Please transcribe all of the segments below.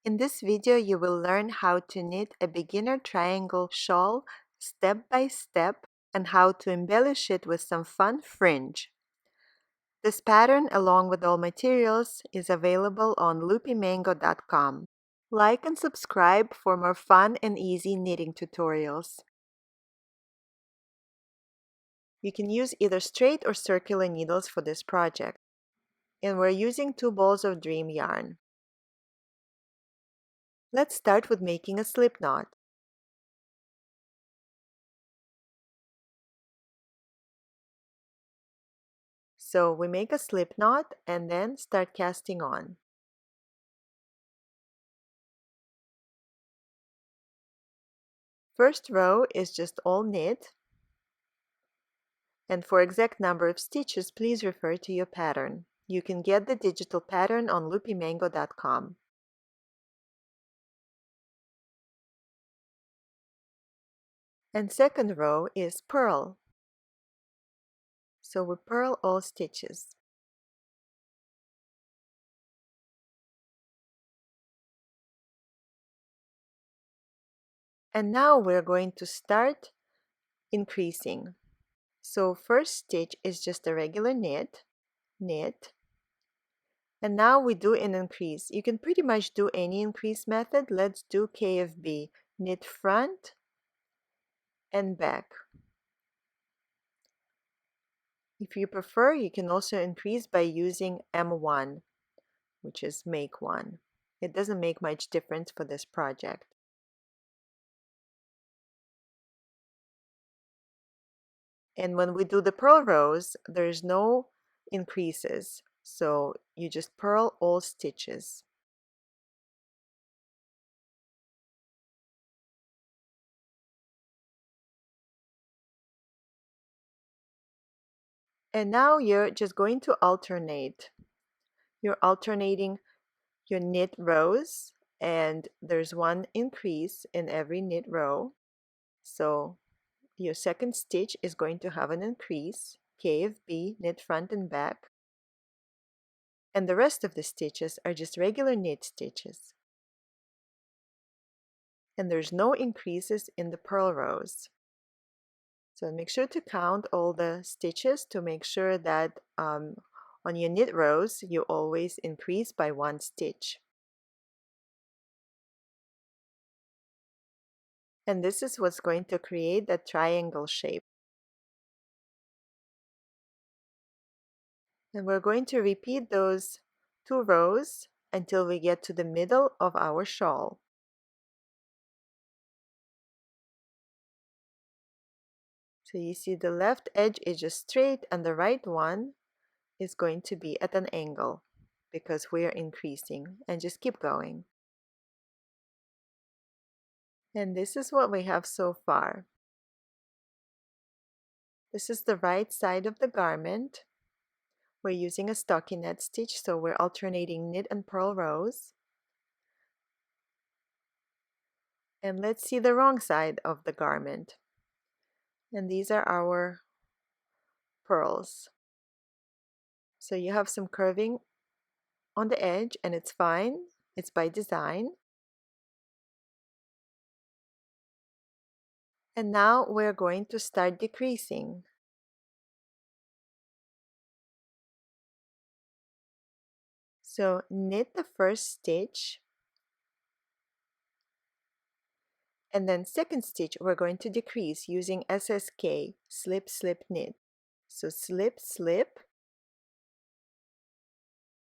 In this video, you will learn how to knit a beginner triangle shawl step by step and how to embellish it with some fun fringe. This pattern, along with all materials, is available on loopymango.com. Like and subscribe for more fun and easy knitting tutorials. You can use either straight or circular needles for this project. And we're using 2 balls of dream yarn. Let's start with making a slip knot. So we make a slip knot and then start casting on. First row is just all knit. And for exact number of stitches, please refer to your pattern. You can get the digital pattern on loopymango.com. And second row is purl. So we purl all stitches. And now we're going to start increasing. So first stitch is just a regular knit, and now we do an increase. You can pretty much do any increase method. Let's do KFB, knit front and back. If you prefer, you can also increase by using M1, which is make 1. It doesn't make much difference for this project. And when we do the purl rows, there's no increases, so you just purl all stitches. And now you're just going to alternate. You're alternating your knit rows, and there's one increase in every knit row. So your second stitch is going to have an increase, KFB, knit front and back. And the rest of the stitches are just regular knit stitches. And there's no increases in the purl rows. So make sure to count all the stitches to make sure that on your knit rows you always increase by 1 stitch. And this is what's going to create that triangle shape. And we're going to repeat those 2 rows until we get to the middle of our shawl. So you see the left edge is just straight and the right one is going to be at an angle because we are increasing, and just keep going. And this is what we have so far. This is the right side of the garment. We're using a stockinette stitch, so we're alternating knit and purl rows. And let's see the wrong side of the garment. And these are our purls. So you have some curving on the edge, and it's fine. It's by design. And now we're going to start decreasing. So knit the first stitch, and then second stitch we're going to decrease using SSK, slip, slip, knit. So slip, slip,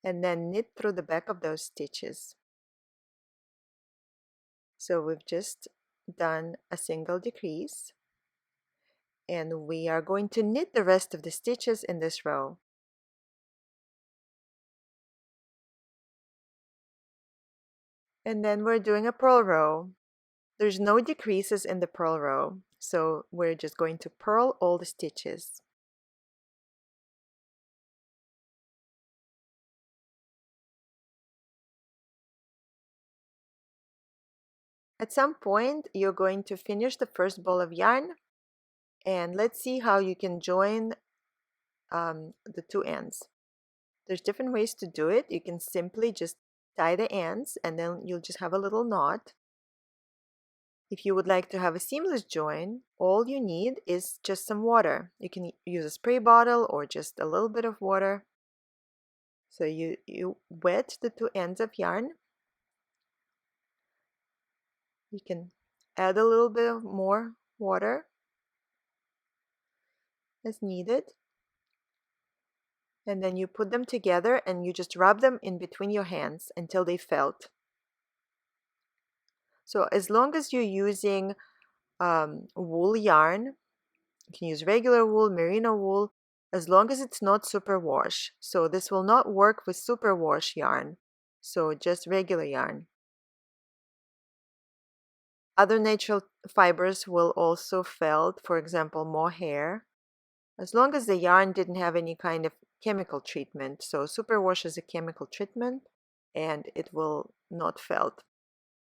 and then knit through the back of those stitches. So we've just done a single decrease, and we are going to knit the rest of the stitches in this row. And then we're doing a purl row. There's no decreases in the purl row, so we're just going to purl all the stitches. At some point, you're going to finish the first ball of yarn, and let's see how you can join the 2 ends. There's different ways to do it. You can simply just tie the ends, and then you'll just have a little knot. If you would like to have a seamless join, all you need is just some water. You can use a spray bottle or just a little bit of water. So you wet the two ends of yarn. You can add a little bit of more water as needed. And then you put them together and you just rub them in between your hands until they felt. So as long as you're using wool yarn, you can use regular wool, merino wool, as long as it's not superwash. So this will not work with superwash yarn. So just regular yarn. Other natural fibers will also felt, for example, mohair, as long as the yarn didn't have any kind of chemical treatment. So superwash is a chemical treatment and it will not felt.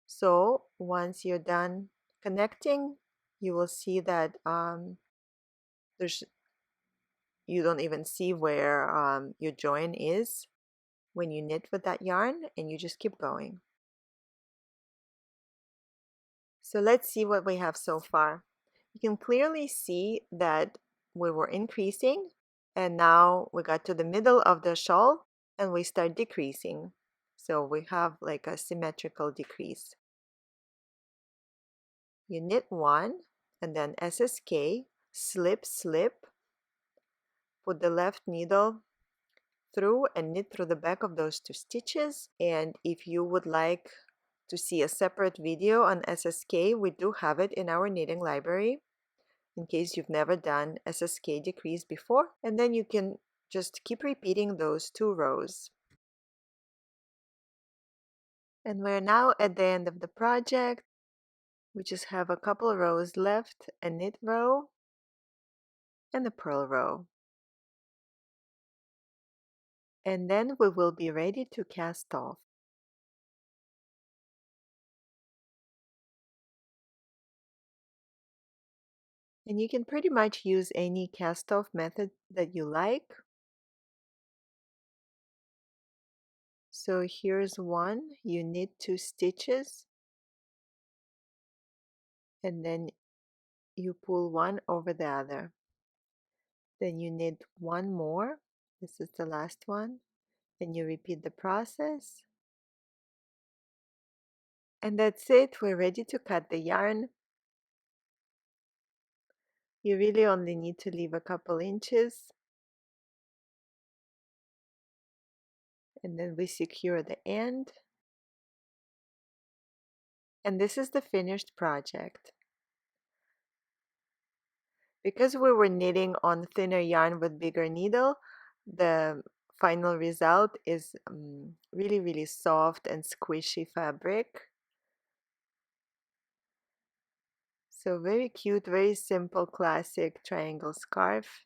So once you're done connecting, you will see that you don't even see where your join is when you knit with that yarn, and you just keep going. So let's see what we have so far. You can clearly see that we were increasing, and now we got to the middle of the shawl and we start decreasing. So we have like a symmetrical decrease. You knit one and then SSK, slip, slip, put the left needle through and knit through the back of those two stitches. And if you would like to see a separate video on SSK, we do have it in our knitting library in case you've never done SSK decrease before. And then you can just keep repeating those two rows. And we're now at the end of the project. We just have a couple rows left, a knit row and a purl row. And then we will be ready to cast off. And you can pretty much use any cast off method that you like. So here's one. You knit 2 stitches and then you pull one over the other. Then you knit one more. This is the last one. Then you repeat the process. And that's it. We're ready to cut the yarn. You really only need to leave a couple inches. And then we secure the end. And this is the finished project. Because we were knitting on thinner yarn with bigger needle, the final result is really, really soft and squishy fabric. So very cute, very simple, classic triangle scarf.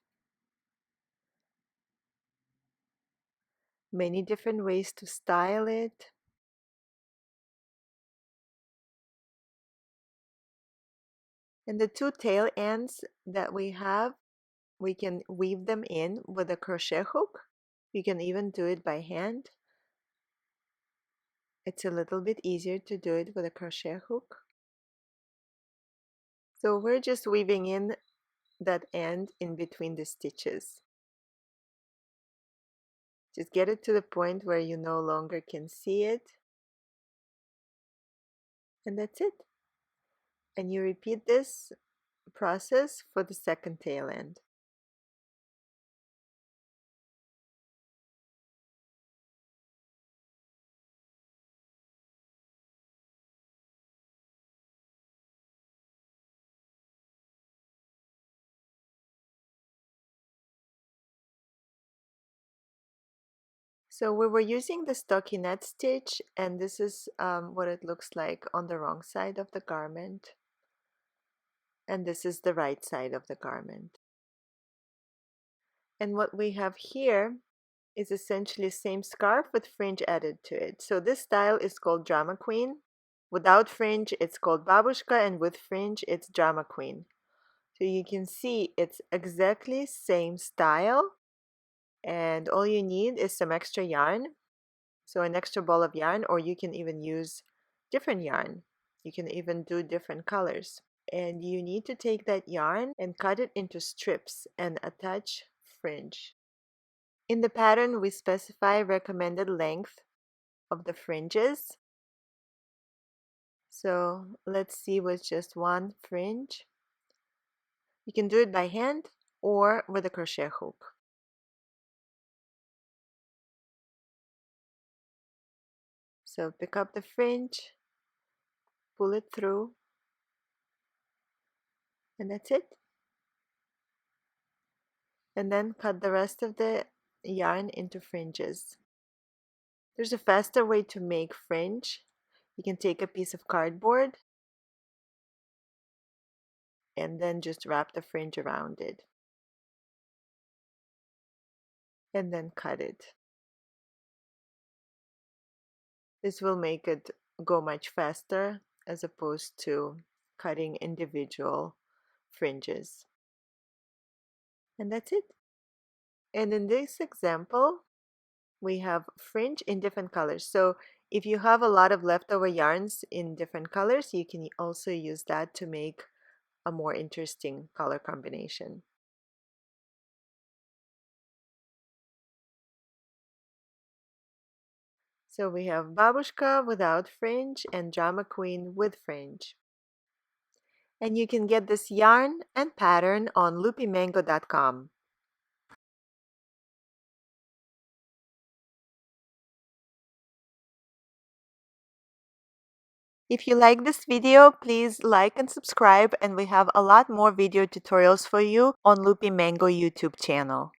Many different ways to style it. And the two tail ends that we have, we can weave them in with a crochet hook. You can even do it by hand. It's a little bit easier to do it with a crochet hook. So we're just weaving in that end in between the stitches. Just get it to the point where you no longer can see it. And that's it. And you repeat this process for the second tail end. So we were using the stockinette stitch, and this is what it looks like on the wrong side of the garment. And this is the right side of the garment. And what we have here is essentially the same scarf with fringe added to it. So this style is called Drama Queen. Without fringe, it's called Babushka, and with fringe, it's Drama Queen. So you can see it's exactly same style, and all you need is some extra yarn. So an extra ball of yarn, or you can even use different yarn. You can even do different colors. And you need to take that yarn and cut it into strips and attach fringe. In the pattern, we specify recommended length of the fringes. So let's see with just one fringe. You can do it by hand or with a crochet hook. So pick up the fringe, pull it through, and that's it. And then cut the rest of the yarn into fringes. There's a faster way to make fringe. You can take a piece of cardboard and then just wrap the fringe around it. And then cut it. This will make it go much faster as opposed to cutting individual fringes. And that's it. And in this example, we have fringe in different colors. So if you have a lot of leftover yarns in different colors, you can also use that to make a more interesting color combination. So we have Babushka without fringe and Drama Queen with fringe. And you can get this yarn and pattern on loopymango.com. If you like this video, please like and subscribe, and we have a lot more video tutorials for you on Loopy Mango YouTube channel.